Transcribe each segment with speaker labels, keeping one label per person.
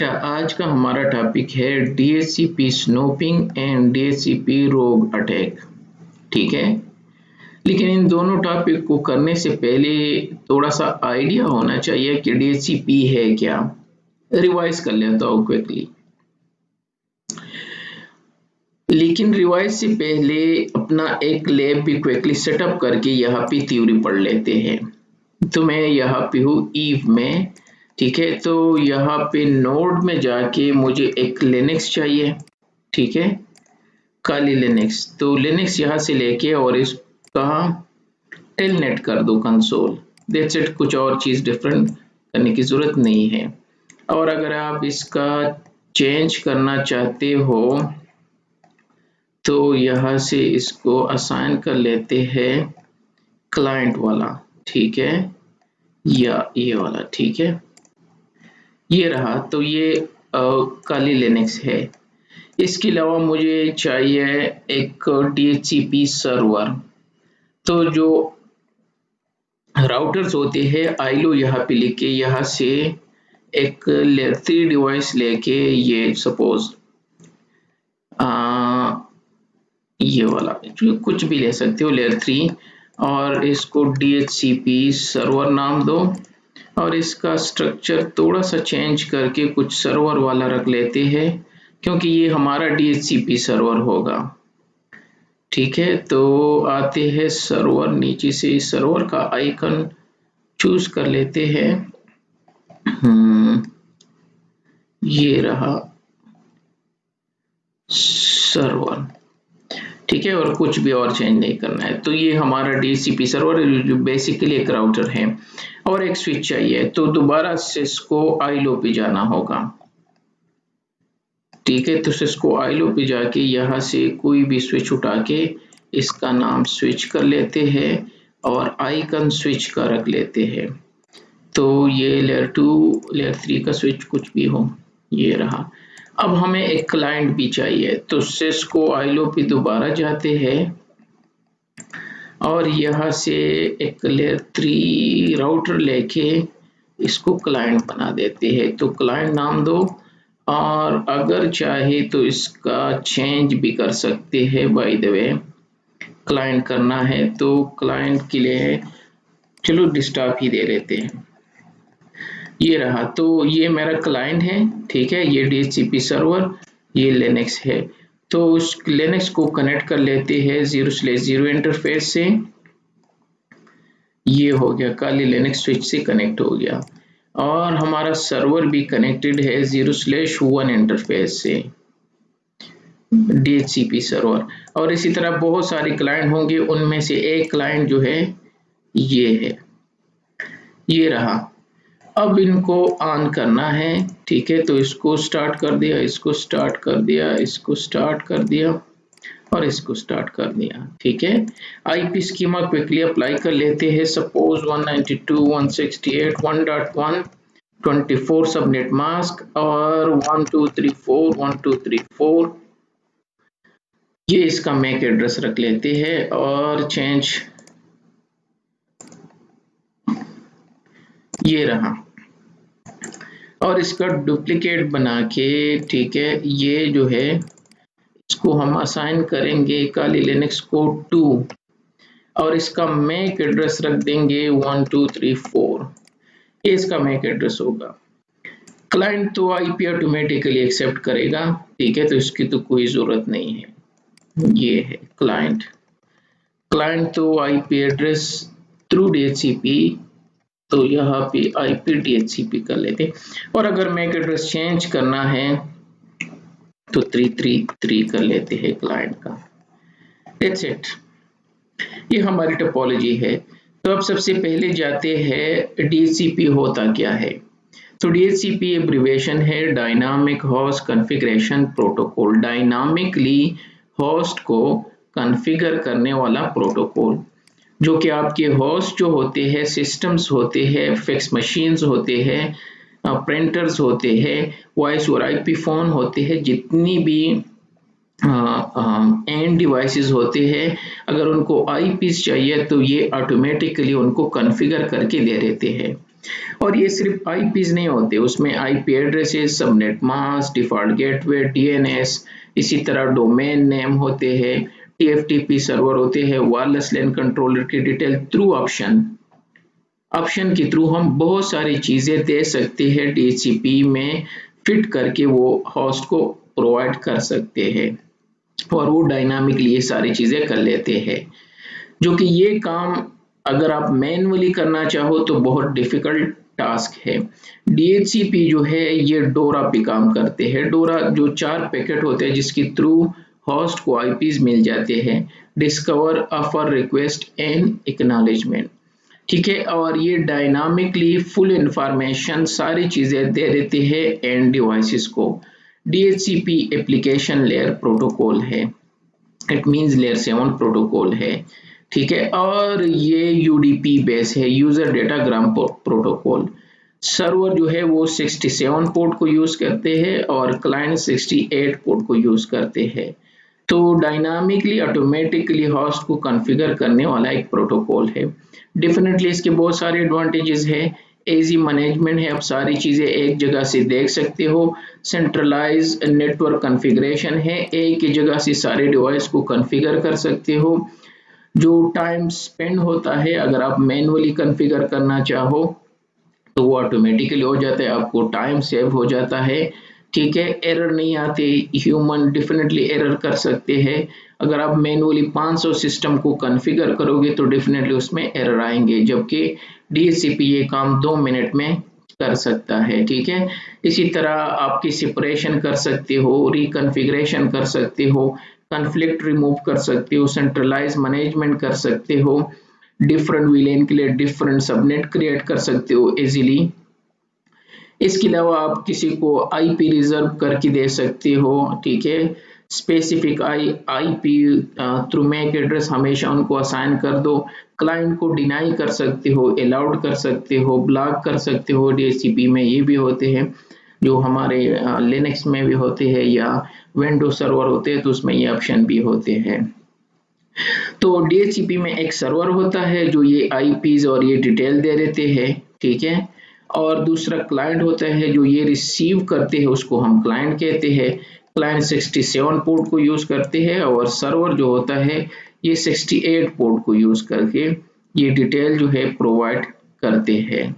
Speaker 1: आज का हमारा टॉपिक है डीएचसीपी स्नूपिंग एंड डीएचसीपी रोग अटैक। ठीक है, लेकिन इन दोनों टॉपिक को करने से पहले थोड़ा सा आइडिया होना चाहिए कि डीएचसीपी है क्या। रिवाइज कर लेता हूँ क्विकली, लेकिन रिवाइज से पहले अपना एक लैब भी क्विकली सेटअप करके यहाँ पे थ्योरी पढ़ लेते हैं। तो मैं यहाँ पे हूँ ईव में। ठीक है, तो यहाँ पे नोड में जाके मुझे एक लिनक्स चाहिए। ठीक है, काली लिनक्स। तो लिनक्स यहाँ से लेके और इसका टेलनेट कर दो कंसोल। दैट्स इट, कुछ और चीज डिफरेंट करने की जरूरत नहीं है। और अगर आप इसका चेंज करना चाहते हो तो यहाँ से इसको असाइन कर लेते हैं क्लाइंट वाला। ठीक है, या ये वाला। ठीक है, ये रहा। तो ये काली लिनक्स है। इसके अलावा मुझे चाहिए एक डीएचसीपी सर्वर। तो जो राउटर्स होते हैं आईलो यहाँ पे लेके यहाँ से एक लेयर 3 डिवाइस लेके, ये सपोज ये वाला कुछ भी ले सकते हो लेयर 3, और इसको डीएचसीपी सर्वर नाम दो। और इसका स्ट्रक्चर थोड़ा सा चेंज करके कुछ सर्वर वाला रख लेते हैं, क्योंकि ये हमारा डीएचसीपी सर्वर होगा। ठीक है, तो आते हैं सर्वर, नीचे से सर्वर का आइकन चूज कर लेते हैं। ये रहा सर्वर। ठीक है, और कुछ भी और चेंज नहीं करना है। तो ये हमारा डीएचसीपी सर्वर जो बेसिकली एक राउटर है, और एक स्विच चाहिए। तो दोबारा सिस्को आईलो पे जाना होगा। ठीक है, तो सिस्को आईलो पे जाके यहाँ से कोई भी स्विच उठा के इसका नाम स्विच कर लेते हैं और आइकन स्विच का रख लेते हैं। तो ये लेयर 2 लेयर 3 का स्विच कुछ भी हो, ये रहा। अब हमें एक क्लाइंट भी चाहिए, तो सिस्को आईलो पे दोबारा जाते हैं और यहाँ से एक लेयर 3 राउटर लेके इसको क्लाइंट बना देते हैं। तो क्लाइंट नाम दो, और अगर चाहे तो इसका चेंज भी कर सकते हैं। बाय द वे क्लाइंट करना है तो क्लाइंट के लिए चलो डेस्कटॉप ही दे लेते हैं। ये रहा, तो ये मेरा क्लाइंट है। ठीक है, ये डीएचसीपी सर्वर, ये लिनक्स है। तो उस लिनक्स को कनेक्ट कर लेते हैं 0/0 इंटरफेस से। ये हो गया, काली लिनक्स स्विच से कनेक्ट हो गया, और हमारा सर्वर भी कनेक्टेड है 0/1 इंटरफेस से, डीएचसीपी सर्वर। और इसी तरह बहुत सारे क्लाइंट होंगे, उनमें से एक क्लाइंट जो है ये है, ये रहा। अब इनको ऑन करना है। ठीक है, तो इसको स्टार्ट कर दिया, इसको स्टार्ट कर दिया, इसको स्टार्ट कर दिया और इसको स्टार्ट कर दिया। ठीक है, आईपी स्कीमा क्विकली अप्लाई कर लेते हैं। सपोज 192.168.1.1 24 सबनेट मास्क और 1234 ये इसका मैक एड्रेस रख लेते हैं और चेंज, ये रहा। और इसका डुप्लीकेट बना के, ठीक है, ये जो है इसको हम असाइन करेंगे काली लिनक्स को 2, और इसका मैक एड्रेस रख देंगे 1234। ये इसका मैक एड्रेस होगा। क्लाइंट तो आईपी ऑटोमेटिकली एक्सेप्ट करेगा। ठीक है, तो इसकी तो कोई जरूरत नहीं है। ये है क्लाइंट। क्लाइंट तो आईपी एड्रेस थ्रू डीएचसीपी, तो यहाँ पे आईपी डीएचसीपी कर लेते। और अगर मैक एड्रेस चेंज करना है तो 333 कर लेते हैं क्लाइंट का। दैट्स इट, ये हमारी टोपोलॉजी है। तो अब सबसे पहले जाते हैं डीएचसीपी होता क्या है। तो डीएचसीपी एब्रिविएशन है dynamic host configuration protocol. Dynamically host को कॉन्फ़िगर करने वाला प्रोटोकॉल, जो कि आपके होस्ट जो होते हैं, सिस्टम्स होते हैं, फिक्स मशीन्स होते हैं, प्रिंटर्स होते हैं, वॉइस और आईपी फोन होते हैं, जितनी भी एंड डिवाइसेस होते हैं, अगर उनको आईपीस चाहिए तो ये ऑटोमेटिकली उनको कॉन्फ़िगर करके दे देते हैं। और ये सिर्फ आईपीज नहीं होते, उसमें IP addresses, subnet mask, default gateway, DNS, इसी तरह डोमेन नेम होते हैं, टीएफटीपी सर्वर होते हैं, वायरलेस लैन कंट्रोलर की डिटेल थ्रू ऑप्शन के थ्रू हम बहुत सारी चीजें दे सकते हैं, डीएचसीपी में फिट करके वो होस्ट को प्रोवाइड कर सकते हैं और वो डायनामिकली ये सारी चीजें कर लेते हैं, जो कि ये काम अगर आप मैनुअली करना चाहो तो बहुत डिफिकल्ट टास्क है। डीएचसीपी जो है ये डोरा पे काम करते हैं। डोरा जो 4 पैकेट होते हैं जिसके थ्रू होस्ट को आईपीज मिल जाते हैं, discover, offer, request and acknowledgement, ठीक है। और ये डायनामिकली फुल इंफॉर्मेशन सारी चीजें दे देते हैं एंड डिवाइसेस को। डीएचसीपी एप्लीकेशन लेयर प्रोटोकॉल है, इट मींस लेयर 7 प्रोटोकॉल है, ठीक है। और ये यूडीपी बेस है, यूजर डेटाग्राम प्रोटोकॉल। सर्वर जो है वो 67 पोर्ट को यूज करते हैं और क्लाइंट 68 पोर्ट को यूज करते हैं। तो डायनामिकली ऑटोमेटिकली होस्ट को कॉन्फ़िगर करने वाला एक प्रोटोकॉल है। डेफिनेटली इसके बहुत सारे एडवांटेजेस है, इजी मैनेजमेंट है, आप सारी चीजें एक जगह से देख सकते हो, सेंट्रलाइज नेटवर्क कॉन्फ़िगरेशन है, एक ही जगह से सारे डिवाइस को कॉन्फ़िगर कर सकते हो। जो टाइम स्पेंड होता है अगर आप मैनुअली कॉन्फ़िगर करना चाहो तो वो ऑटोमेटिकली हो जाता है, आपको टाइम सेव हो जाता है, ठीक है। एरर नहीं आते, ह्यूमन डेफिनेटली एरर कर सकते हैं। अगर आप मैनुअली 500 सिस्टम को कॉन्फ़िगर करोगे तो डेफिनेटली उसमें एरर आएंगे, जबकि डीएचसीपी ये काम 2 मिनट में कर सकता है, ठीक है। इसी तरह आपकी सेपरेशन कर सकते हो, रिकॉन्फ़िगरेशन कर सकते हो, कॉन्फ्लिक्ट रिमूव कर सकते हो, सेंट्रलाइज मैनेजमेंट कर सकते हो, डिफरेंट विलेन के लिए डिफरेंट सबनेट क्रिएट कर सकते हो इजीली। इसके अलावा आप किसी को आईपी रिजर्व करके दे सकते हो, ठीक है। Specific IP through MAC address हमेशा उनको असाइन कर दो। क्लाइंट को डिनाई कर सकते हो, अलाउड कर सकते हो, ब्लॉक कर सकते हो। डीएचसीपी में ये भी होते हैं, जो हमारे लिनक्स में भी होते हैं या विंडोज सर्वर होते हैं तो उसमें ये ऑप्शन भी होते हैं। तो डीएचसीपी में एक सर्वर होता है जो ये आईपीज और ये डिटेल दे देते हैं, ठीक है। और दूसरा क्लाइंट होता है जो ये रिसीव करते हैं, उसको हम क्लाइंट कहते हैं। क्लाइंट 67 पोर्ट को यूज करते हैं और सर्वर जो होता है ये 68 पोर्ट को यूज करके ये डिटेल जो है प्रोवाइड करते हैं,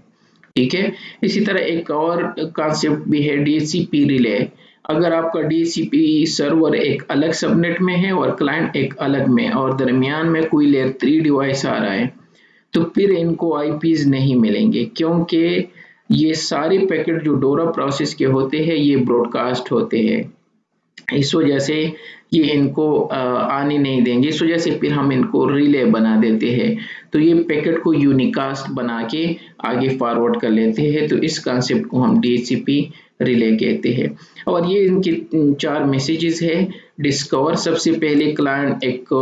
Speaker 1: ठीक है। इसी तरह एक और कॉन्सेप्ट भी है डीएचसीपी रिले। अगर आपका डीएचसीपी सर्वर एक अलग सबनेट में है और क्लाइंट एक अलग में और दरमियान में कोई लेयर 3 डिवाइस आ रहा है तो फिर इनको आईपीज नहीं मिलेंगे, क्योंकि ये सारे पैकेट जो डोरा प्रोसेस के होते हैं ये ब्रॉडकास्ट होते हैं, इस वजह से ये इनको आने नहीं देंगे। इस वजह से फिर हम इनको रिले बना देते हैं, तो ये पैकेट को यूनिकास्ट बना के आगे फॉरवर्ड कर लेते हैं। तो इस कॉन्सेप्ट को हम डीएचसीपी रिले कहते हैं। और ये इनके 4 मैसेजेस है। डिस्कवर, सबसे पहले क्लाइंट एक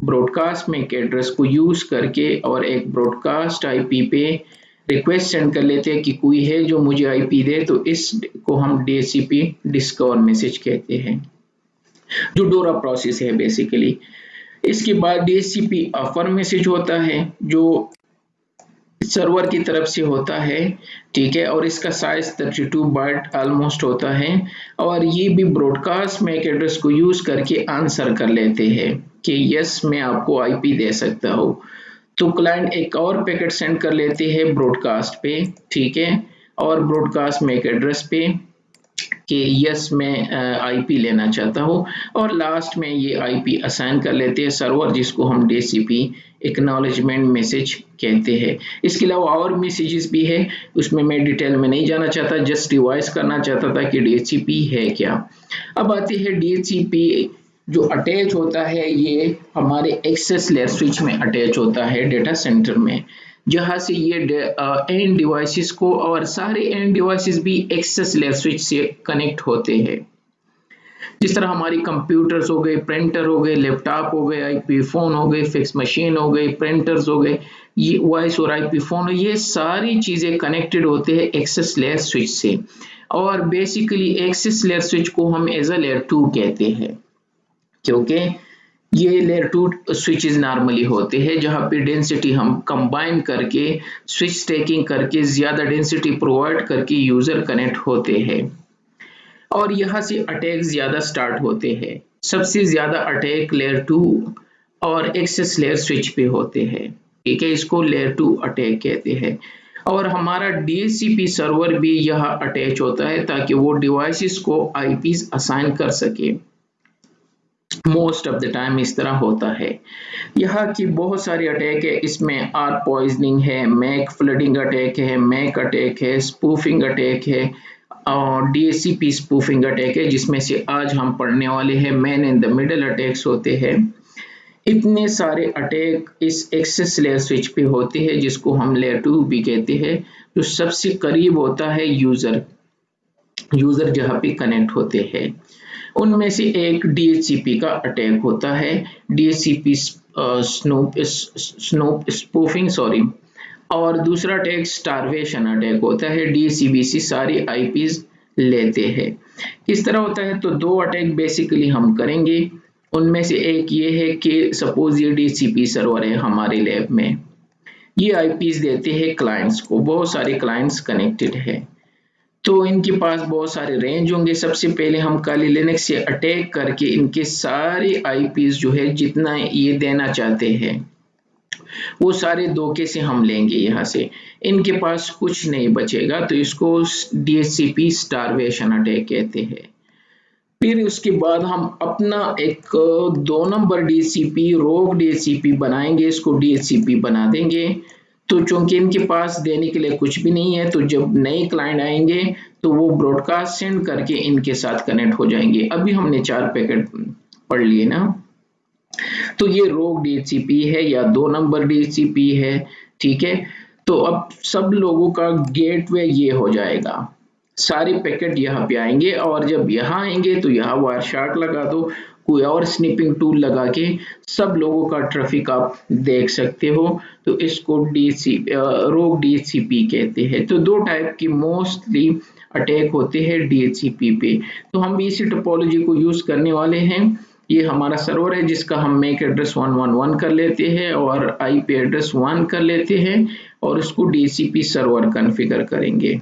Speaker 1: ब्रॉडकास्ट मैक एड्रेस को यूज करके और एक ब्रॉडकास्ट आईपी पे रिक्वेस्ट सेंड कर लेते हैं कि कोई है जो मुझे आईपी दे, तो इस को हम डीएचसीपी डिस्कवर मैसेज कहते हैं, जो डोरा प्रोसेस है बेसिकली। इसके बाद डीएचसीपी ऑफर मैसेज होता है जो सर्वर की तरफ से होता है, ठीक है। और इसका साइज 32 बाइट ऑलमोस्ट होता है और ये भी ब्रॉडकास्ट मैक एड्रेस को यूज करके आंसर कर लेते हैं कि यस मैं आपको आईपी दे सकता हूँ। तो क्लाइंट एक और पैकेट सेंड कर लेते हैं ब्रॉडकास्ट पे, ठीक है, और ब्रॉडकास्ट मैक एड्रेस पे कि यस मैं आईपी लेना चाहता हूँ, और लास्ट में ये आईपी असाइन कर लेते हैं सर्वर, जिसको हम डीएचसीपी एक्नॉलेजमेंट मैसेज कहते हैं। इसके अलावा और मैसेजेस भी है, उसमें मैं डिटेल में नहीं जाना चाहता, जस्ट रिवाइज करना चाहता था कि डीएचसीपी है क्या। अब आते हैं डीएचसीपी जो अटैच होता है ये हमारे एक्सेस लेयर स्विच में अटैच होता है डेटा सेंटर में, जहां से ये एंड डिवाइसेस को, और सारे एंड डिवाइसेस भी एक्सेस लेयर स्विच से कनेक्ट होते हैं। जिस तरह हमारी कंप्यूटर्स हो गए, प्रिंटर हो गए, लैपटॉप हो गए, आईपी फोन हो गए, फिक्स मशीन हो गए, प्रिंटर्स हो गए, ये वॉइस और आईपी फोन, ये सारी चीजें कनेक्टेड होते हैं एक्सेस लेयर स्विच से। और बेसिकली एक्सेस लेयर स्विच को हम एज अ लेयर 2 कहते हैं, क्योंकि ये लेयर 2 स्विचेस नॉर्मली होते हैं जहां पे डेंसिटी हम कंबाइन करके स्विच स्टैकिंग करके ज्यादा डेंसिटी प्रोवाइड करके यूजर कनेक्ट होते हैं और यहाँ से अटैक ज्यादा स्टार्ट होते हैं। सबसे ज्यादा अटैक लेयर 2 और एक्सेस लेयर स्विच पे होते हैं। ठीक है, इसको लेयर 2 अटैक कहते हैं। और हमारा DHCP सर्वर भी यहाँ अटैच होता है ताकि वो डिवाइसेस को आईपीज असाइन कर सके। मोस्ट ऑफ द टाइम इस तरह होता है। यहाँ की बहुत सारे अटैक है, इसमें आर पॉइजनिंग है, मैक फ्लडिंग अटैक है, मैक अटैक है, स्पूफिंग अटैक है और DHCP स्पूफिंग अटैक है, जिसमें से आज हम पढ़ने वाले हैं man in the middle attacks होते हैं। इतने सारे अटैक इस एक्सेस लेयर स्विच पे होते हैं जिसको हम लेयर 2 भी कहते हैं, जो सबसे करीब होता है यूजर जहाँ पे कनेक्ट होते हैं। उनमें से एक DHCP का अटैक होता है, DHCP स्नूप स्पूफिंग सॉरी, और दूसरा अटैक स्टारवेशन अटैक होता है, DHCP से सारी आईपीज लेते हैं। किस तरह होता है, तो दो अटैक बेसिकली हम करेंगे। उनमें से एक ये है कि सपोज ये DHCP सर्वर है हमारे लैब में, ये आईपीज देते हैं क्लाइंट्स को, बहुत सारे क्लाइंट्स कनेक्टेड है, तो इनके पास बहुत सारे रेंज होंगे। सबसे पहले हम काली लिनक्स से अटैक करके इनके सारे आईपीज जो है जितना ये देना चाहते हैं वो सारे धोखे से हम लेंगे यहाँ से, इनके पास कुछ नहीं बचेगा, तो इसको DHCP स्टारवेशन अटैक कहते हैं। फिर उसके बाद हम अपना एक 2 नंबर DHCP रोग DHCP बनाएंगे, इसको DHCP बना देंगे। तो चूंकि इनके पास देने के लिए कुछ भी नहीं है, तो जब नए क्लाइंट आएंगे तो वो ब्रॉडकास्ट सेंड करके इनके साथ कनेक्ट हो जाएंगे। अभी हमने 4 पैकेट पढ़ लिए ना, तो ये रोग DHCP है या 2 नंबर DHCP है। ठीक है, तो अब सब लोगों का गेटवे ये हो जाएगा, सारे पैकेट यहाँ पे आएंगे और जब यहाँ आएंगे तो यहाँ वायर शार्क लगा दो, कोई और स्निपिंग टूल लगा के सब लोगों का ट्रैफिक आप देख सकते हो। तो इसको रोग DHCP कहते हैं। तो दो टाइप की मोस्टली अटैक होते हैं DHCP पे। तो हम भी इसी टोपोलॉजी को यूज करने वाले हैं। ये हमारा सर्वर है जिसका हम मैक एड्रेस 111 कर लेते हैं और IP एड्रेस 1 कर लेते हैं और उसको DHCP सर्वर कॉन्फ़िगर करेंगे।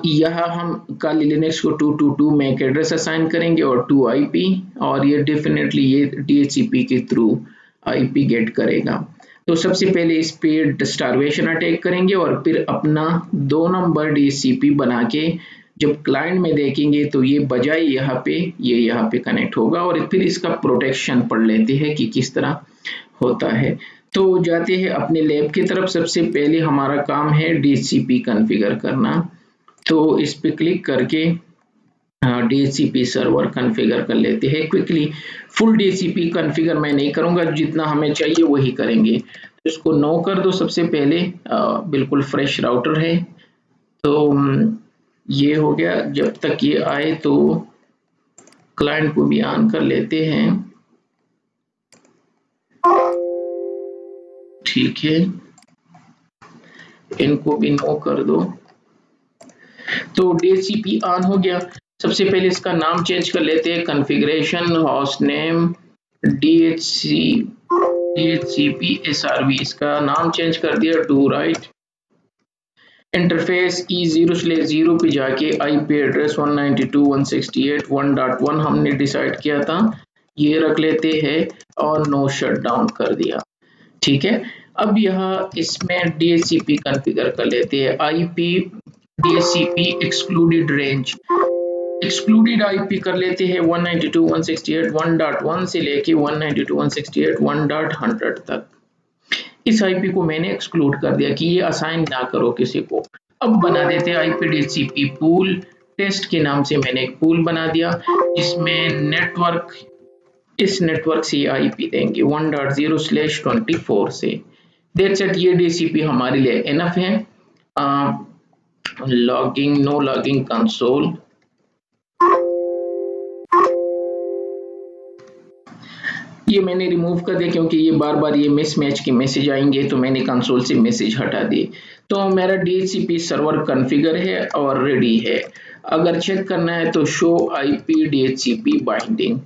Speaker 1: यहाँ हम काली लिनक्स को 222 मैक एड्रेस असाइन करेंगे और 2 IP, और ये डेफिनेटली ये DHCP के थ्रू IP गेट करेगा। तो सबसे पहले इस पे स्टारवेशन अटैक करेंगे और फिर अपना 2 नंबर DHCP बना के जब क्लाइंट में देखेंगे तो ये बजाय यहाँ पे ये यहाँ पे कनेक्ट होगा, और फिर इसका प्रोटेक्शन पढ़ लेते हैं कि किस तरह होता है। तो जाते हैं अपने लैब की तरफ। सबसे पहले हमारा काम है DHCP कॉन्फ़िगर करना, तो इस पे क्लिक करके DHCP सर्वर कॉन्फ़िगर कर लेते हैं क्विकली। फुल DHCP कॉन्फ़िगर मैं नहीं करूंगा, जितना हमें चाहिए वही करेंगे। तो इसको नो कर दो सबसे पहले, बिल्कुल फ्रेश राउटर है। तो ये हो गया। जब तक ये आए तो क्लाइंट को भी ऑन कर लेते हैं। ठीक है, इनको भी नो कर दो। तो DHCP ऑन हो गया। सबसे पहले इसका नाम चेंज कर लेते हैं, configuration host name DHCP SRV, इसका नाम चेंज कर दिया टू राइट। इंटरफेस E0/0 पे जाके IP एड्रेस 192.168.1.1 हमने डिसाइड किया था, ये रख लेते हैं और नो शट डाउन कर दिया। ठीक है, अब यहाँ इसमें DHCP कॉन्फ़िगर कर लेते हैं। IP DHCP excluded range, excluded IP कर लेते हैं 192.168.1.1 से लेके 192.168.1.100 तक। इस IP को मैंने एक्सक्लूड कर दिया कि ये असाइन ना करो किसी को। अब बना देते हैं IP DHCP पूल, टेस्ट के नाम से मैंने एक पूल बना दिया जिसमें नेटवर्क, इस नेटवर्क से IP देंगे 1.0/24 से। दैट्स इट, ये DHCP हमारे लिए इनफ है। लॉगिंग, नो लॉगिंग कंसोल, ये मैंने रिमूव कर दिया क्योंकि ये बार बार ये मिसमैच के मैसेज आएंगे, तो मैंने कंसोल से मैसेज हटा दिए। तो मेरा DHCP सर्वर कॉन्फ़िगर है और रेडी है। अगर चेक करना है तो शो IP DHCP बाइंडिंग,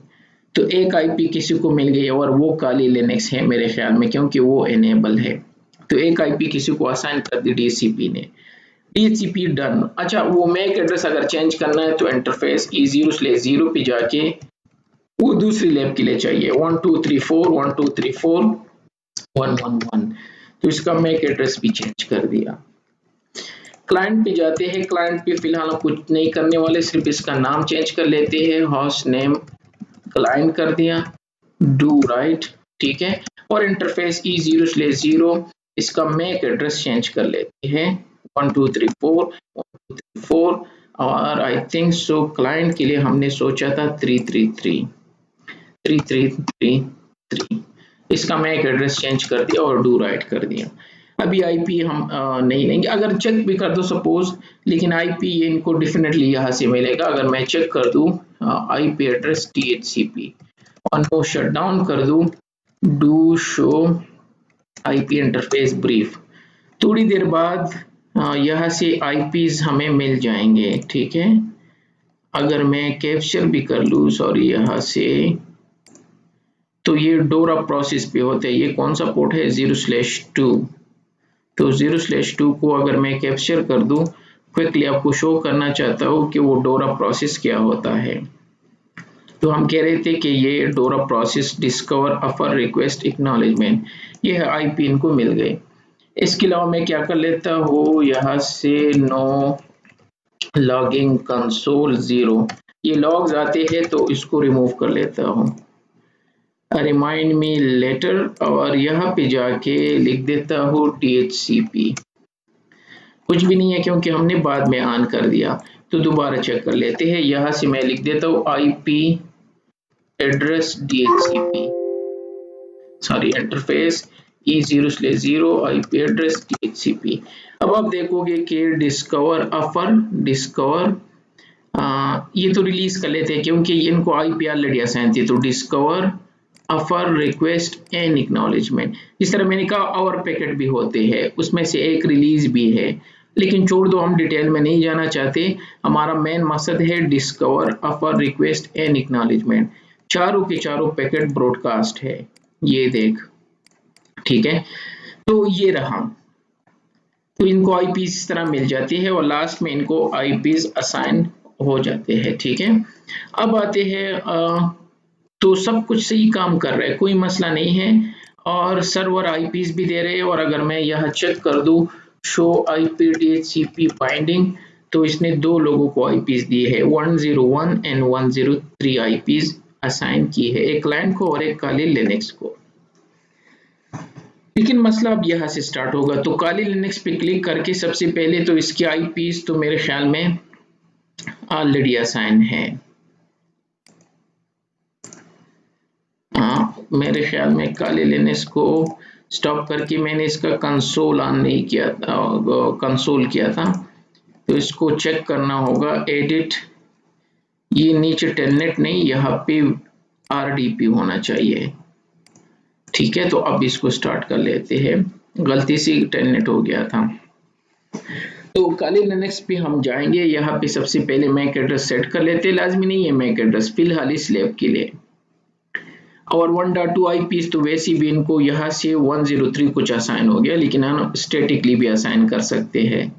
Speaker 1: तो एक आईपी किसी को मिल गई और वो काली लिनक्स है मेरे ख्याल में, क्योंकि वो इनेबल है। तो एक आईपी किसी को असाइन कर दी डीएचसीपी ने। DHCP done. अच्छा, वो मैक एड्रेस अगर चेंज करना है तो इंटरफेस E0/0 पे जाके वो दूसरी लैब के लिए चाहिए 1234 तो इसका मैक एड्रेस भी चेंज कर दिया। क्लाइंट पे जाते हैं, क्लाइंट पे फिलहाल कुछ नहीं करने वाले, सिर्फ इसका नाम चेंज कर लेते हैं, होस्ट नेम क्लाइंट कर दिया, डू राइट, ठीक है। और इंटरफेस E0/0 इसका मैक एड्रेस चेंज कर लेते हैं 1234 और आई थिंक सो क्लाइंट के लिए हमने सोचा था 333 इसका मैक एड्रेस चेंज कर दिया और डू राइट कर दिया। अभी आईपी हम नहीं लेंगे, अगर चेक भी कर दो सपोज, लेकिन आईपी इनको डेफिनेटली यहाँ से मिलेगा। अगर मैं चेक कर दूं आईपी एड्रेस DHCP और नो शट डाउन कर दूं, do show IP interface brief, थोड़ी देर बाद यहाँ से आईपीज हमें मिल जाएंगे, ठीक है। अगर मैं कैप्चर भी कर लूँ, सॉरी, यहाँ से, तो ये डोरा प्रोसेस पे होते हैं। ये कौन सा पोर्ट है? 0/2। तो 0/2 को अगर मैं कैप्चर कर दूं, क्विकली आपको शो करना चाहता हूँ कि वो डोरा प्रोसेस क्या होता है। तो हम कह रहे थे कि ये डोरा process discover offer request acknowledgement, ये है आईपी इनको मिल गए। इसके अलावा मैं क्या कर लेता हूँ, यहाँ से नो लॉगिंग कंसोल 0, ये लॉग्स आते हैं तो इसको रिमूव कर लेता हूँ, रिमाइंड मी लेटर, और यहाँ पे जाके लिख देता हूँ DHCP। कुछ भी नहीं है क्योंकि हमने बाद में ऑन कर दिया। तो दोबारा चेक कर लेते हैं, यहाँ से मैं लिख देता हूँ IP address DHCP, sorry interface E0/0 IP address DHCP। अब आप देखोगे कि डिस्कवर ये तो रिलीज कर लेते हैं क्योंकि इनको आईपी ऑलरेडी असाइन थी। तो discover offer request and acknowledgement, इस तरह मैंने कहा और पैकेट भी होते हैं, उसमें से एक रिलीज भी है, लेकिन छोड़ दो, हम डिटेल में नहीं जाना चाहते। हमारा मेन मकसद है discover offer request and acknowledgement, चारों के चारों पैकेट ब्रॉडकास्ट है, ये देख, ठीक है। तो ये रहा, तो इनको आईपी इस तरह मिल जाती है और लास्ट में इनको आईपीज असाइन हो जाते हैं, ठीक है। अब आते हैं तो सब कुछ सही काम कर रहा है, कोई मसला नहीं है, और सर्वर आईपीज भी दे रहे हैं। और अगर मैं यहाँ चेक कर दूं शो आईपी DHCP बाइंडिंग, तो इसने दो लोगों को आईपीज दिए है, 101 एंड 103 आईपीज असाइन की है, एक क्लाइंट को और एक काली लिनक्स को। लेकिन मसला अब यहाँ से स्टार्ट होगा। तो काली लिनक्स पे क्लिक करके सबसे पहले तो इसके आईपीज तो मेरे ख्याल में ऑलरेडी असाइन है, हाँ मेरे ख्याल में काली लिनक्स को स्टॉप करके मैंने इसका कंसोल ऑन नहीं किया था, कंसोल किया था, तो इसको चेक करना होगा। एडिट, ये नीचे टेलनेट नहीं, यहाँ पे RDP होना चाहिए, ठीक है। तो अब इसको स्टार्ट कर लेते हैं, गलती से टेलनेट हो गया था। तो काली लिनक्स पे हम जाएंगे, यहाँ पे सबसे पहले मैक एड्रेस सेट कर लेते हैं, लाजमी नहीं है मैक एड्रेस फिलहाल इस लैब के लिए। और 1.2 आईपीज तो वैसे भी इनको यहाँ से 103 कुछ असाइन हो गया, लेकिन हम स्टैटिकली भी असाइन कर सकते हैं,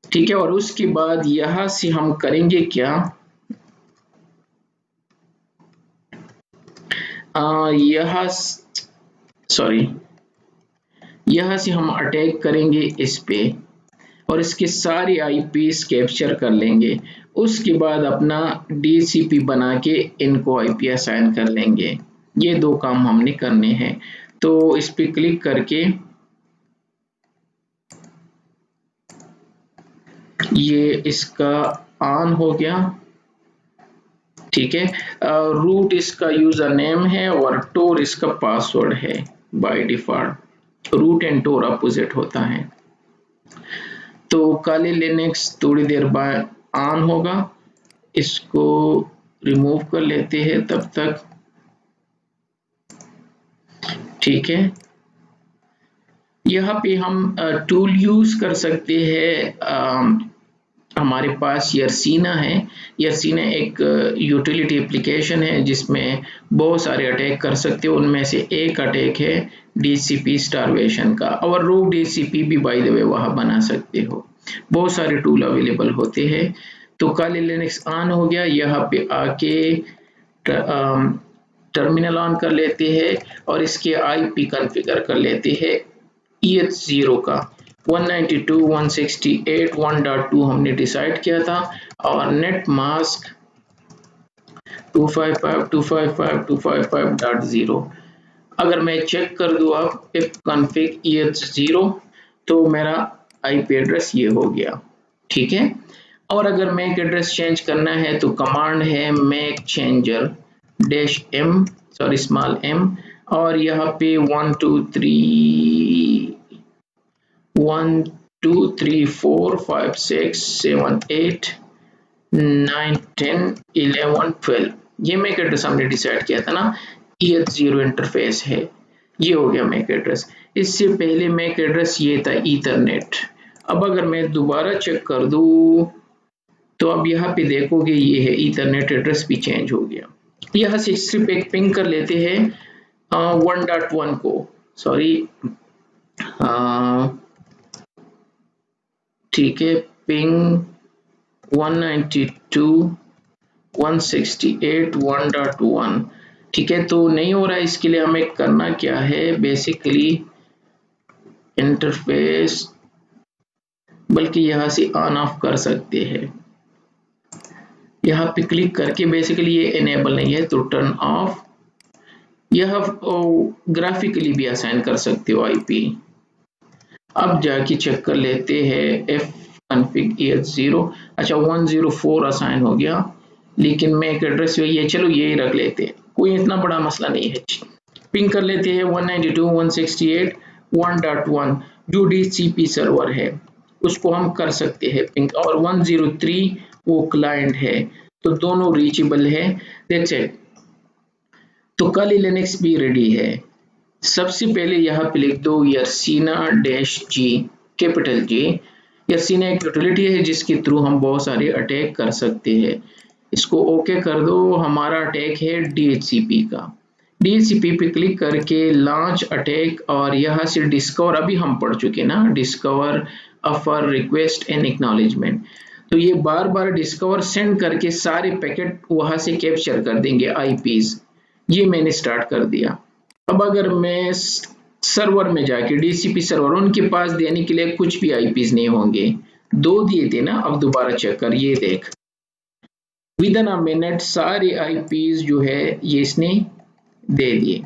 Speaker 1: ठीक है। और उसके बाद यहाँ से हम करेंगे क्या, यहाँ सॉरी यहाँ से हम अटैक करेंगे इस पे और इसके सारे आईपीस कैप्चर कर लेंगे। उसके बाद अपना DHCP बना के इनको आईपी असाइन कर लेंगे। ये दो काम हमने करने हैं। तो इस पे क्लिक करके ये इसका ऑन हो गया, ठीक है। रूट इसका यूजर नेम है और टोर इसका पासवर्ड है। बाय डिफॉल्ट रूट एंड टोर अपोजिट होता है। तो काली लिनक्स थोड़ी देर बाद ऑन होगा, इसको रिमूव कर लेते हैं तब तक, ठीक है। यहाँ पे हम टूल यूज कर सकते हैं हमारे पास यर्सीना है। यर्सीना एक यूटिलिटी एप्लीकेशन है जिसमें बहुत सारे अटैक कर सकते हो। उनमें से एक अटैक है डीसीपी स्टारवेशन का, और रोग डीसीपी भी बाय द वे वहाँ बना सकते हो। बहुत सारे टूल अवेलेबल होते हैं। तो काली लिनक्स ऑन हो गया। यहाँ पे आके टर्मिनल ऑन कर लेते हैं और इसके आईपी कॉन्फ़िगर कर लेते हैं EH0 का। 192.168.1.2 हमने डिसाइड किया था, और नेट मास्क 255.255.255.0। अगर मैं चेक कर दूं अब if config EH0, तो मेरा आईपी एड्रेस ये हो गया। ठीक है। और अगर मैक एड्रेस चेंज करना है तो कमांड है make changer -m, sorry small m, और यहाँ पे 1 2 3 4 5 6 7 8 9 10 11 12, ये मैक एड्रेस हमने डिसाइड किया था ना। EH0 इंटरफेस है, ये हो गया मैक एड्रेस। इससे पहले मैक एड्रेस ये था ईथरनेट। अब अगर मैं दोबारा चेक कर दूं तो अब यहाँ पे देखोगे ये है ईथरनेट एड्रेस भी चेंज हो गया। यहाँ से सिर्फ एक पिंग कर लेते हैं 1.1 को, सॉरी ठीक है, पिंग 192.168.1.1। ठीक है, तो नहीं हो रहा है। इसके लिए हमें करना क्या है, बेसिकली इंटरफेस, बल्कि यहाँ से ऑन ऑफ कर सकते हैं। यहाँ पे क्लिक करके बेसिकली ये इनेबल नहीं है तो टर्न ऑफ। यह ग्राफिकली भी असाइन कर सकते हो आईपी। अब जाके चेक कर लेते हैं एफ कॉन्फ़िग EH0। अच्छा 104 असाइन हो गया, लेकिन मैक एड्रेस वही है, चलो यही रख लेते हैं, कोई इतना बड़ा मसला नहीं है। पिंग कर लेते हैं 192.168.1.1 जो डीसीपी सर्वर है उसको हम कर सकते हैं पिंग, और 103 वो क्लाइंट है, तो दोनों रीचेबल है। That's it. तो काली लिनक्स भी रेडी है। सबसे पहले यहाँ पे लिख दो यर्सीना-G, कैपिटल G। यर्सीना एक यूटिलिटी है जिसके थ्रू हम बहुत सारे अटैक कर सकते हैं। इसको ओके कर दो। हमारा अटैक है DHCP का। DHCP पे क्लिक करके लॉन्च अटैक, और यहाँ से डिस्कवर, अभी हम पढ़ चुके ना, discover offer request and acknowledgement. तो ये बार बार डिस्कवर सेंड करके सारे पैकेट वहां से कैप्चर कर देंगे आईपीज। ये मैंने स्टार्ट कर दिया। अब अगर मैं सर्वर में जाके डीसीपी सर्वर, उनके पास देने के लिए कुछ भी आईपीज नहीं होंगे, 2 दिए थे ना। अब दोबारा चेक कर, ये देख विद इन अ मिनट सारे आईपीज जो है ये इसने दे दिए।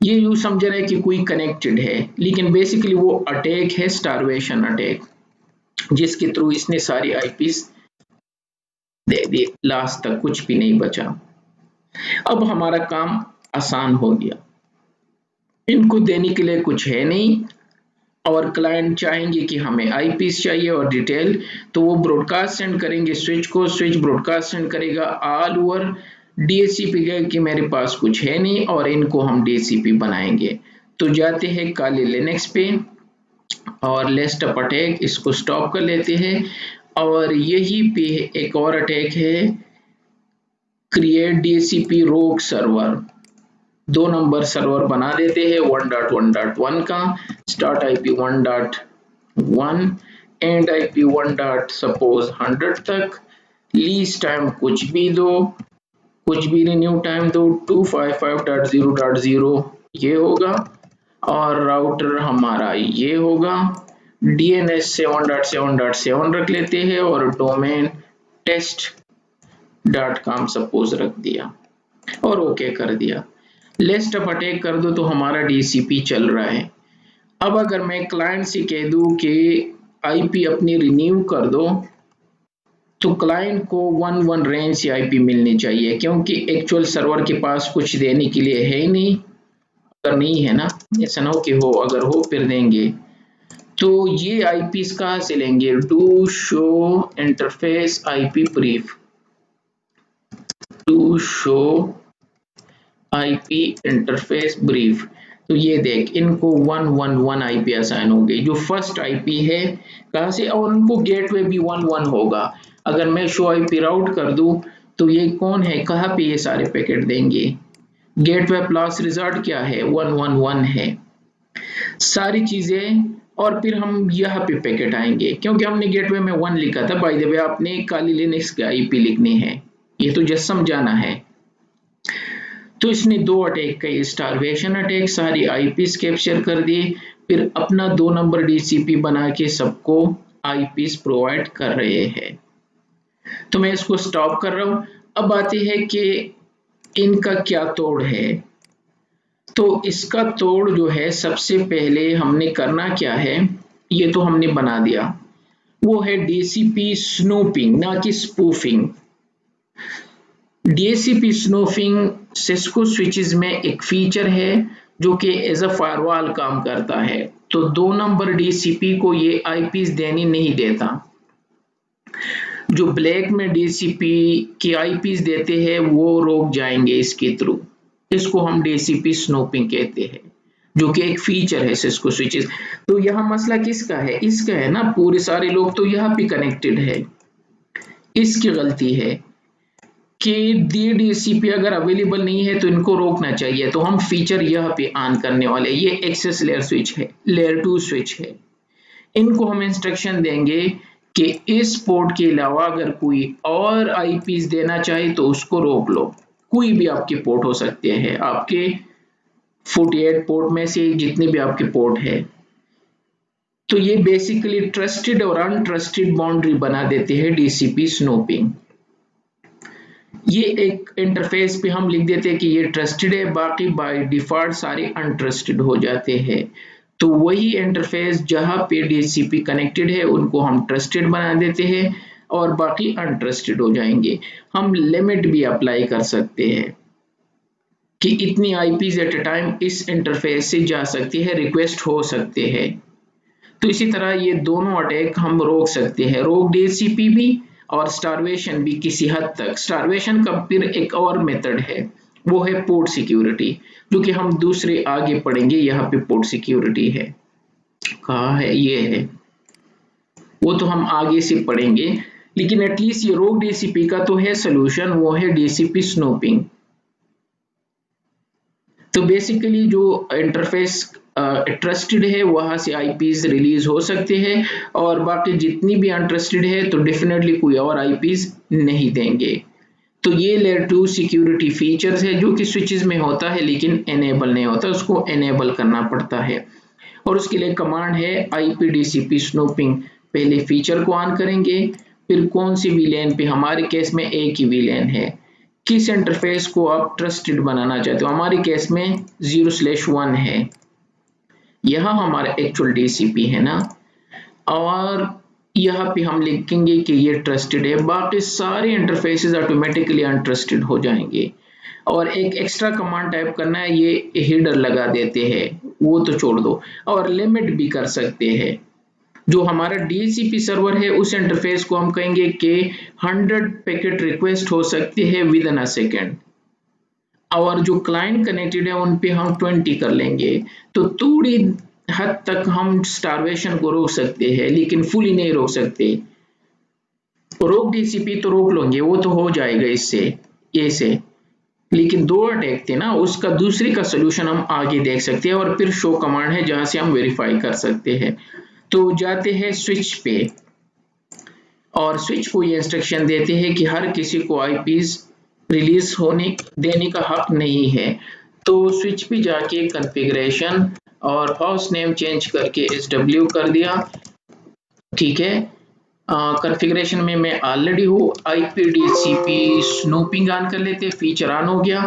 Speaker 1: ये यूं समझ रहा है कि कोई कनेक्टेड है, लेकिन बेसिकली वो अटैक है स्टारवेशन अटैक, जिसके थ्रू इसने सारी आईपीज दे दिए, लास्ट तक कुछ भी नहीं बचा। अब हमारा काम आसान हो गया। इनको देने के लिए कुछ है नहीं, और क्लाइंट चाहेंगे कि हमें आईपीस चाहिए और डिटेल, तो वो ब्रॉडकास्ट सेंड करेंगे स्विच को, स्विच ब्रॉडकास्ट सेंड करेगा ऑल ओवर डीएचसीपी का कि मेरे पास कुछ है नहीं और इनको हम डीएचसीपी बनाएंगे। तो जाते हैं काली लिनक्स पे और लेस्ट अप अटैक, इसको स्टॉप कर लेते हैं। और यही पे एक और अटैक है, क्रिएट डीएचसीपी रोग सर्वर। 2 नंबर सर्वर बना देते हैं 1.1.1 का, start IP 1.1, and IP 1. Suppose 100 तक। लीज टाइम कुछ भी दो, कुछ भी रिन्यू टाइम दो, 255.0.0 ये होगा, और राउटर हमारा ये होगा। डीएनएस 7.7.7 रख लेते हैं, और डोमेन test.com सपोज रख दिया और ओके कर दिया। लेस्ट अप अटैक कर दो तो हमारा डीसीपी चल रहा है। अब अगर मैं क्लाइंट से कह दूं कि आईपी अपनी रिन्यू कर दो, तो क्लाइंट को 1 रेंज से आईपी मिलनी चाहिए, क्योंकि एक्चुअल सर्वर के पास कुछ देने के लिए है ही नहीं। अगर नहीं है ना, ऐसा ना हो कि हो, अगर हो फिर देंगे। तो ये आईपीस कहाँ से लेंगे, do show interface IP brief, to show IP interface brief. तो ये देख इनको 111 आईपी असाइन हो गई, जो फर्स्ट आईपी है कहाँ से, और उनको गेटवे भी 11 होगा। अगर मैं शो आईपी राउट कर दूं तो ये कौन है, कहाँ पे ये सारे पैकेट देंगे, गेटवे प्लस रिजल्ट क्या है 111 है सारी चीजें। और फिर हम यहाँ पे पैकेट आएंगे, क्योंकि हमने गेटवे में 1 लिखा था। बाय द वे आपने काली लिनक्स का आईपी लिखनी है, ये तो जस्ट समझाना है। तो इसने दो अटैक कई, स्टारवेशन अटैक, सारी आईपीस कैप्चर कर दिए, फिर अपना 2 नंबर डीसीपी बना के सबको आईपीस प्रोवाइड कर रहे हैं। तो मैं इसको स्टॉप कर रहा हूं। अब आते हैं कि इनका क्या तोड़ है। तो इसका तोड़ जो है, सबसे पहले हमने करना क्या है, ये तो हमने बना दिया, वो है डीसीपी स्नूपिंग, ना कि spoofing. DCP snooping Cisco switches में एक फीचर है जो कि एज अ फायरवॉल काम करता है। तो 2 नंबर डीसीपी को ये आईपीस देनी नहीं देता। जो ब्लैक में डीसीपी की आईपीस देते हैं वो रोक जाएंगे इसके थ्रू। इसको हम डीसीपी स्नूपिंग कहते हैं, जो कि एक फीचर है सिस्को स्विचेस। तो यहाँ मसला किसका है, इसका है ना, पूरे सारे लोग तो यहाँ पे कनेक्टेड है, इसकी गलती है कि दी डीसीपी अगर अवेलेबल नहीं है तो इनको रोकना चाहिए। तो हम फीचर यहाँ पे ऑन करने वाले, ये एक्सेस लेयर स्विच है, लेयर 2 स्विच है। इनको हम इंस्ट्रक्शन देंगे कि इस पोर्ट के अलावा अगर कोई और आईपीस देना चाहे तो उसको रोक लो। कोई भी आपके पोर्ट हो सकते हैं, आपके 48 पोर्ट में से जितने भी आपके पोर्ट है। तो ये बेसिकली ट्रस्टेड और अनट्रस्टेड बाउंड्री बना देते हैं डीसीपी स्नूपिंग। ये एक इंटरफेस पे हम लिख देते हैं कि ये ट्रस्टेड है, बाकी बाय डिफॉल्ट सारे अनट्रस्टेड हो जाते हैं। तो वही इंटरफेस जहां पे डीसीपी कनेक्टेड है उनको हम ट्रस्टेड बना देते हैं और बाकी अनट्रस्टेड हो जाएंगे। हम लिमिट भी अप्लाई कर सकते हैं कि इतनी आईपीज एट अ टाइम इस इंटरफेस से जा सकती है, रिक्वेस्ट हो सकते हैं। तो इसी तरह ये दोनों अटैक हम रोक सकते हैं, रोक डीसीपी भी और स्टारवेशन भी किसी हद तक। स्टारवेशन का फिर एक और मेथड है, वो है पोर्ट सिक्योरिटी, जो कि हम दूसरे आगे पढ़ेंगे। यहाँ पे पोर्ट सिक्योरिटी है, कहाँ है, ये है, वो तो हम आगे से पढ़ेंगे। लेकिन एटलीस्ट ये रोक डीसीपी का तो है सोल्यूशन, वो है डीसीपी स्नूपिंग। तो बेसिकली जो इंटरफेस ट्रस्टेड है वहां से आईपीस रिलीज हो सकते हैं, और बाकी जितनी भी अनट्रस्टेड है तो डेफिनेटली कोई और आईपीस नहीं देंगे। तो ये लेयर 2 सिक्योरिटी फीचर्स है जो कि स्विचेस में होता है लेकिन एनेबल नहीं होता, उसको एनेबल करना पड़ता है। और उसके लिए कमांड है IPDCP स्नूपिंग। पहले फीचर को ऑन करेंगे, फिर कौन सी वीलैन पे, हमारे केस में एक ही वीलैन है, किस इंटरफेस को आप ट्रस्टेड बनाना चाहते हो। हमारे केस में 0/1 है, यहाँ हमारा एक्चुअल डीसीपी है ना, और यहाँ पे हम लिखेंगे कि ये ट्रस्टेड है, बाकी सारे इंटरफेसेस ऑटोमेटिकली अनट्रस्टेड हो जाएंगे। और एक एक्स्ट्रा कमांड टाइप करना है, ये हेडर लगा देते हैं, वो तो छोड़ दो, और लिमिट भी कर सकते हैं। जो हमारा डीसीपी सर्वर है उस इंटरफेस को हम कहेंगे कि 100 पैकेट रिक्वेस्ट हो सकते हैं विद इन अ सेकेंड, और जो क्लाइंट कनेक्टेड है उन पे हम 20 कर लेंगे। तो थोड़ी हद तक हम स्टारवेशन को रोक सकते हैं, लेकिन फुली नहीं रोक सकते। रोक डीसीपी तो रोक लेंगे, वो तो हो जाएगा इससे, ये से। लेकिन दो अटैक थे ना, उसका दूसरी का सोल्यूशन हम आगे देख सकते हैं, और फिर शो कमांड है जहां से हम वेरीफाई कर सकते हैं। तो जाते हैं स्विच पे, और स्विच को ये इंस्ट्रक्शन देते हैं कि हर किसी को आईपीस रिलीज होने देने का हक नहीं है। तो स्विच पे जाके कॉन्फ़िगरेशन और होस्ट नेम चेंज करके SW कर दिया, ठीक है। कॉन्फ़िगरेशन में मैं ऑलरेडी हूँ, IPDCP स्नूपिंग ऑन कर लेते, फीचर ऑन हो गया,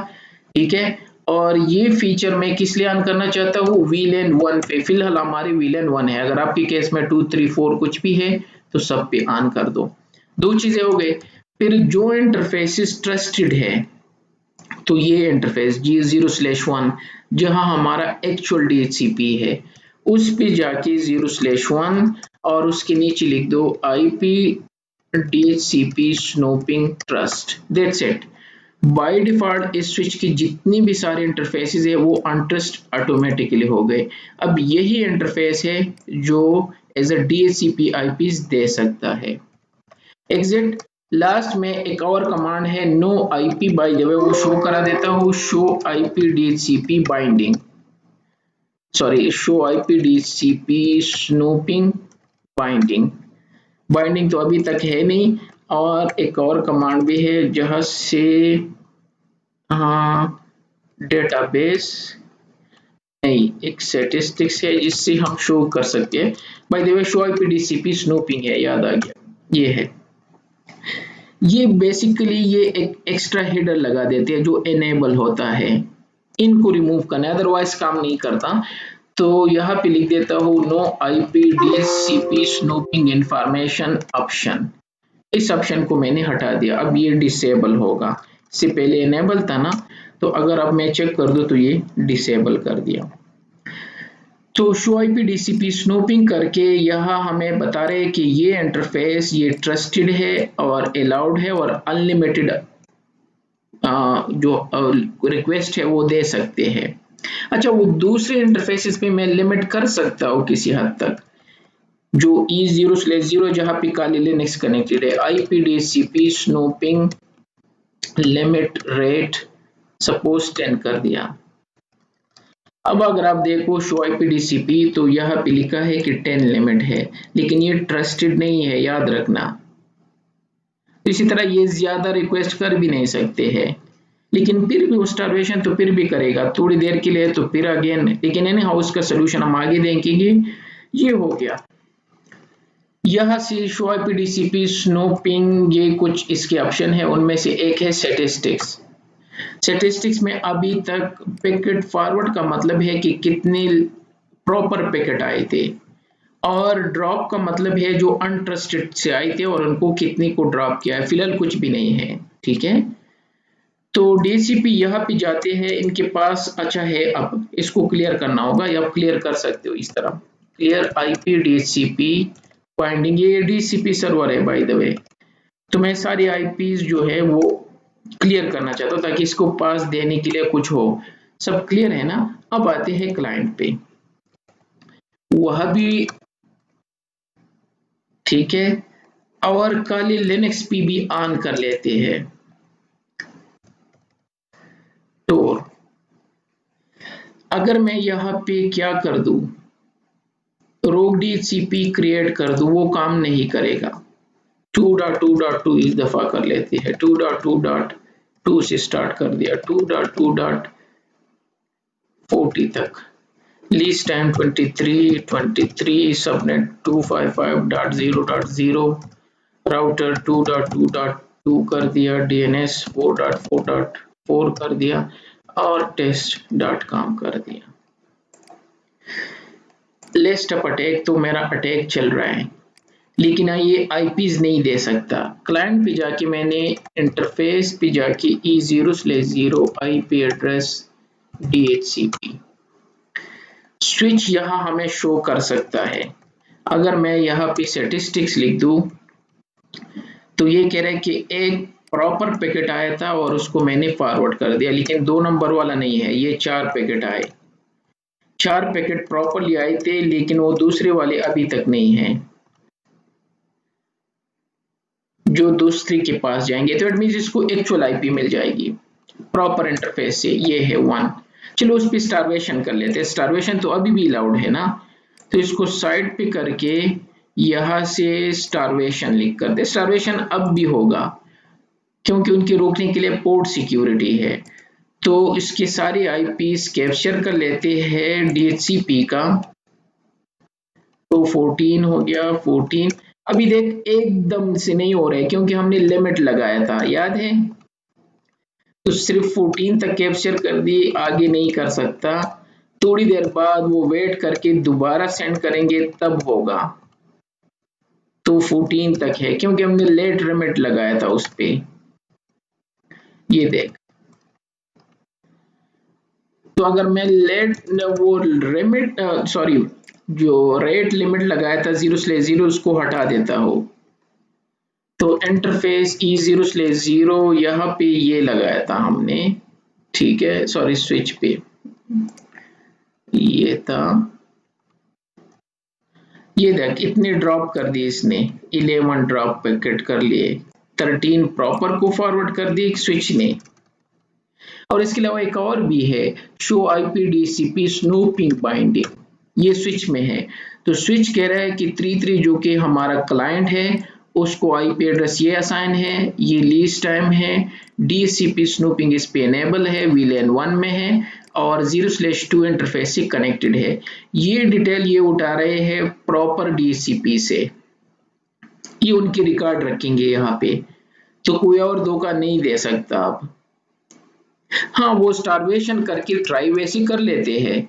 Speaker 1: ठीक है। और ये फीचर मैं किस लिए ऑन करना चाहता हूँ, VLAN 1 पे, फिलहाल हमारे VLAN 1 है। अगर आपके केस में 2, 3, 4 कुछ भी है तो सब पे ऑन कर दो। दो चीजें हो गई। फिर जो इंटरफेसेस ट्रस्टेड है, तो ये इंटरफेस G0/1 जहां हमारा एक्चुअल डीसीपी है, उस पे जाके 0/1 और उसके नीचे लिख दो IPDCP snooping trust, that's it. By default इस स्विच की जितनी भी सारे इंटरफेसेस है वो अनट्रस्ट ऑटोमेटिकली हो गए। अब यही इंटरफेस है जो एज अ डीएचसीपी आईपीस दे सकता है। एग्जिट लास्ट में एक और कमांड है no IP by the way, वो शो करा देता हूँ, show IP DHCP binding, sorry show IP DHCP snooping binding. Binding तो अभी तक है नहीं। और एक और कमांड भी है जहां से हाँ डेटाबेस नहीं, एक स्टैटिस्टिक्स है जिससे हम शो कर सकते हैं। Bye the way show IP DCP snooping है, याद आ गया, ये है। ये बेसिकली ये एक एक्स्ट्रा हेडर लगा देते हैं जो एनेबल होता है, इनको रिमूव करना है, अदरवाइज काम नहीं करता। तो यहाँ पे लिख देता हूँ no IP DCP snooping information option, इस ऑप्शन को मैंने हटा दिया, अब ये डिसेबल होगा। इससे पहले इनेबल था ना, तो अगर अब मैं चेक कर दूं तो ये डिसेबल कर दिया। तो शो आईपी डीसीपी स्नूपिंग करके यहाँ हमें बता रहे हैं कि ये इंटरफेस ये ट्रस्टेड है और अलाउड है और अनलिमिटेड जो रिक्वेस्ट है वो दे सकते हैं। अच्छा, वो दूसरे इंटरफेसेस पे मैं लिमिट कर सकता हूँ किसी हद तक, जो E0/0 जहाँ पे काली लिनक्स कनेक्टेड है, IPDCP snooping limit rate suppose 10 कर दिया। अब अगर आप देखो शो IPDCP तो यहाँ पे लिखा है कि 10 लिमिट है, लेकिन ये ट्रस्टेड नहीं है, याद रखना। इसी तरह ये ज्यादा रिक्वेस्ट कर भी नहीं सकते हैं, लेकिन फिर भी वो स्टार्वेशन तो फिर भी करेगा थोड़ी देर के लिए, तो फिर अगेन, लेकिन एनी हाउ का सोल्यूशन हम आगे देखेंगे। ये हो गया यहाँ से शो आईपीडीसीपी स्नूपिंग, ये कुछ इसके ऑप्शन है, उनमें से एक है स्टैटिस्टिक्स। स्टैटिस्टिक्स में अभी तक पैकेट फॉरवर्ड का मतलब है कि कितने प्रॉपर पैकेट आए थे, और ड्रॉप का मतलब है जो अनट्रस्टेड से आए थे और उनको कितने को ड्रॉप किया है, फिलहाल कुछ भी नहीं है, ठीक है। तो डीसीपी यहाँ पे जाते हैं, इनके पास अच्छा है, अब इसको क्लियर करना होगा, या आप क्लियर कर सकते हो इस तरह, क्लियर आईपी डीसीपी बाइंडिंग, ये डीसीपी सर्वर है बाय द वे। तो मैं सारी आईपीज जो है वो क्लियर करना चाहता हूँ ताकि इसको पास देने के लिए कुछ हो। सब क्लियर है ना। अब आते हैं क्लाइंट पे, वह भी ठीक है, और काली लिनक्स पे भी ऑन कर लेते हैं। तो अगर मैं यहाँ पे क्या कर दूं, रोग डीसीपी क्रिएट कर दूं, वो काम नहीं करेगा। 2.2.2 इस दफा कर लेते हैं, 2.2.2 से स्टार्ट कर दिया, 2.2.40 तक, लीज टाइम 23 सबनेट 255.0.0, राउटर 2.2.2 कर दिया, डीएनएस 4.4.4 कर दिया, और test.com कर दिया। लिस्ट ऑफ अटैक तो मेरा अटैक चल रहा है, लेकिन ये आईपीज नहीं दे सकता। क्लाइंट पे जाके मैंने इंटरफेस पे जाके E0/0 IP address DHCP switch यहाँ हमें शो कर सकता है। अगर मैं यहाँ पे स्टैटिस्टिक्स लिख दूं तो ये कह रहा है कि एक प्रॉपर पैकेट आया था और उसको मैंने फॉरवर्ड कर दिया, लेकिन 2 नंबर वाला नहीं है, ये 4 पैकेट आए, 4 पैकेट प्रॉपरली आए थे, लेकिन वो दूसरे वाले अभी तक नहीं है जो दूसरी के पास जाएंगे, तो इट मीन इसको एक्चुअल आईपी मिल जाएगी प्रॉपर इंटरफेस से, ये है 1। चलो उस पर स्टारवेशन कर लेते हैं, स्टारवेशन तो अभी भी अलाउड है ना, तो इसको साइड पे करके यहाँ से स्टारवेशन लिख कर दे, स्टारवेशन अब भी होगा क्योंकि उनके रोकने के लिए पोर्ट सिक्योरिटी है। तो इसके सारे आईपीस कैप्चर कर लेते हैं डीएचसीपी का, तो 14 हो गया, 14। अभी देख एकदम से नहीं हो रहा है क्योंकि हमने लिमिट लगाया था, याद है, तो सिर्फ 14 तक कैप्चर कर दी, आगे नहीं कर सकता। थोड़ी देर बाद वो वेट करके दोबारा सेंड करेंगे तब होगा, तो 14 तक है क्योंकि हमने लेट लिमिट लगाया था उस पे, ये देख। तो अगर मैं लेट वो लिमिट सॉरी जो रेट लिमिट लगाया था 0/0 उसको हटा देता हूँ, तो इंटरफेस E0/0 यहाँ पे ये लगाया था हमने, ठीक है, सॉरी स्विच पे ये था, ये देख इतने ड्रॉप कर दिए इसने, 11 ड्रॉप पैकेट कर लिए, 13 प्रॉपर को फॉरवर्ड कर दिए स्विच ने। और इसके अलावा एक और भी है, शो IPDCP स्नूपिंग बाइंडिंग, ये स्विच में है। तो स्विच कह रहा है कि 33 जो कि हमारा क्लाइंट है उसको आईपी एड्रेस ये असाइन है, ये लीज टाइम है, DCP स्नूपिंग इस पे एनेबल है, VLAN 1 में है और 0/2 इंटरफेस से कनेक्टेड है। ये डिटेल ये उठा रहे हैं प्रॉपर DCP से, ये उनकी रिकॉर्ड रखेंगे यहाँ पे, तो कोई और धोखा नहीं दे सकता आप। हाँ वो स्टारवेशन करके ट्राई वैसे कर लेते हैं।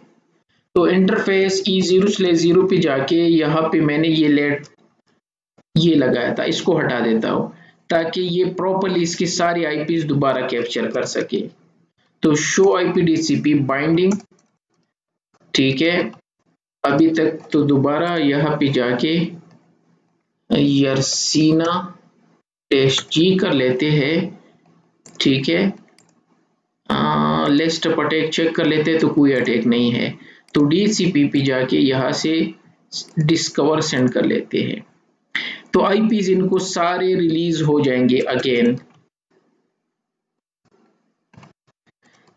Speaker 1: तो इंटरफेस E0/0 पे जाके यहाँ पे मैंने ये लगाया था, इसको हटा देता हूँ ताकि ये प्रॉपर्ली इसकी सारी आईपीज दोबारा कैप्चर कर सके। तो शो IPDCP बाइंडिंग, ठीक है, अभी तक तो दोबारा यहाँ पे जाके यर्सीना टेस्ट जी कर लेते हैं, ठीक है, लिस्ट ऑफ अटैक चेक कर लेते हैं तो कोई अटैक नहीं है। तो DCP पे जाके यहाँ से डिस्कवर सेंड कर लेते हैं, तो आईपीज इनको सारे रिलीज हो जाएंगे अगेन।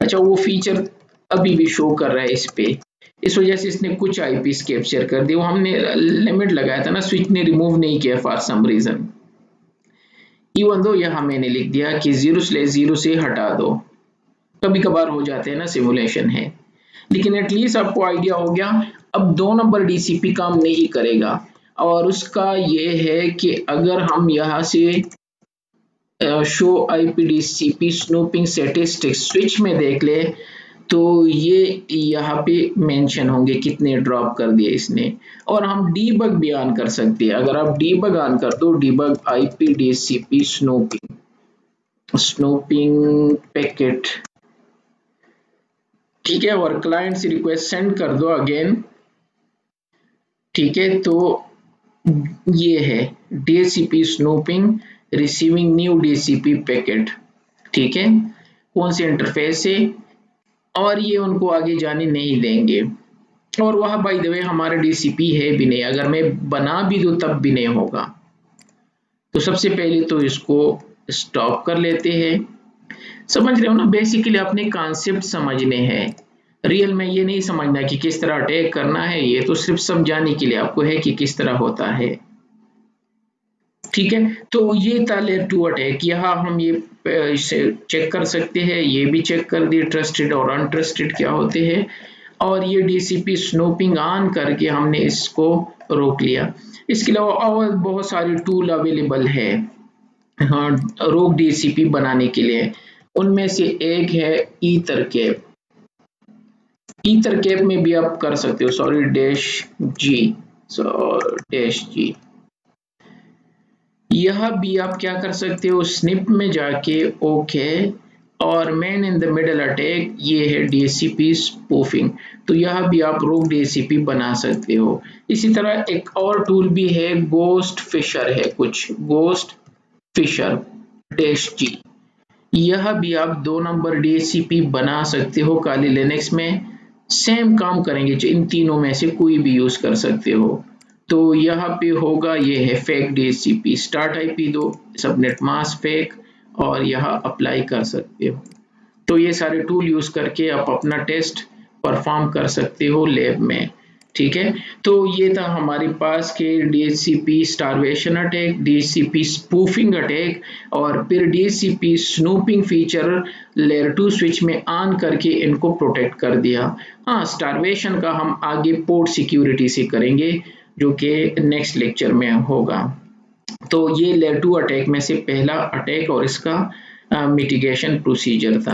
Speaker 1: अच्छा वो फीचर अभी भी शो कर रहा है इस पे, इस वजह से इसने कुछ आईपीज कैप्चर कर दिए, वो हमने लिमिट लगाया था ना, स्विच ने रिमूव नहीं किया for some reason. Even though यहाँ मैंने लिख दिया कि 0/0 से हटा दो, कभी कभार हो जाते हैं ना, सिमुलेशन है, लेकिन एटलीस्ट आपको आइडिया हो गया। अब 2 नंबर DCP काम नहीं करेगा, और उसका ये है कि अगर हम यहाँ से show IPDCP snooping statistics switch में देख ले तो ये यहाँ पे मेंशन होंगे कितने ड्रॉप कर दिए इसने, और हम डीबग भी ऑन कर सकते हैं। अगर आप डीबग ऑन कर दो, डीबग IPDCP स्नूपिंग पैकेट, ठीक है, और क्लाइंट से रिक्वेस्ट सेंड कर दो अगेन, ठीक है, तो ये है DCP snooping receiving new DCP packet, ठीक है, कौन से इंटरफेस से, और ये उनको आगे जाने नहीं देंगे। और वह बाय द वे हमारा DCP है भी नहीं, अगर मैं बना भी दूं तब भी नहीं होगा। तो सबसे पहले तो इसको स्टॉप कर लेते हैं। समझ रहे हो ना, बेसिकली अपने कॉन्सेप्ट समझने हैं, रियल में ये नहीं समझना कि किस तरह अटैक करना है, ये तो सिर्फ समझाने के लिए आपको है कि किस तरह होता है, ठीक है। तो ये था लेयर 2 अटैक, यहाँ हम ये चेक कर सकते हैं, ये भी चेक कर दिए ट्रस्टेड और अनट्रस्टेड क्या होते हैं, और ये DCP स्नूपिंग ऑन करके हमने इसको रोक लिया। इसके अलावा और बहुत सारे टूल अवेलेबल है, हाँ, रोक DCP बनाने के लिए। उनमें से एक है ईथरकैप, ईथरकैप में भी आप कर सकते हो, सॉरी -G, यह भी आप क्या कर सकते हो, स्निप में जाके ओके, और man in the middle attack, ये है DCP स्पूफिंग, तो यह भी आप रोक DCP बना सकते हो। इसी तरह एक और टूल भी है, गोस्ट फिशर है कुछ, गोस्ट फिशर -G, यह भी आप 2 नंबर DCP बना सकते हो काली लिनक्स में, सेम काम करेंगे, इन तीनों में से कोई भी यूज कर सकते हो। तो यहाँ पे होगा, ये है फेक DCP, स्टार्ट IP दो, सबनेट मास्क फेक, और यहाँ अप्लाई कर सकते हो। तो ये सारे टूल यूज करके आप अपना टेस्ट परफॉर्म कर सकते हो लैब में, ठीक है। तो ये था हमारे पास के DCP starvation attack, DCP spoofing attack, और फिर DCP snooping feature layer 2 switch में ऑन करके इनको प्रोटेक्ट कर दिया। हाँ, स्टारवेशन का हम आगे पोर्ट सिक्योरिटी से करेंगे, जो कि नेक्स्ट लेक्चर में होगा। तो ये लेयर 2 अटैक में से पहला अटैक और इसका मिटिगेशन प्रोसीजर था।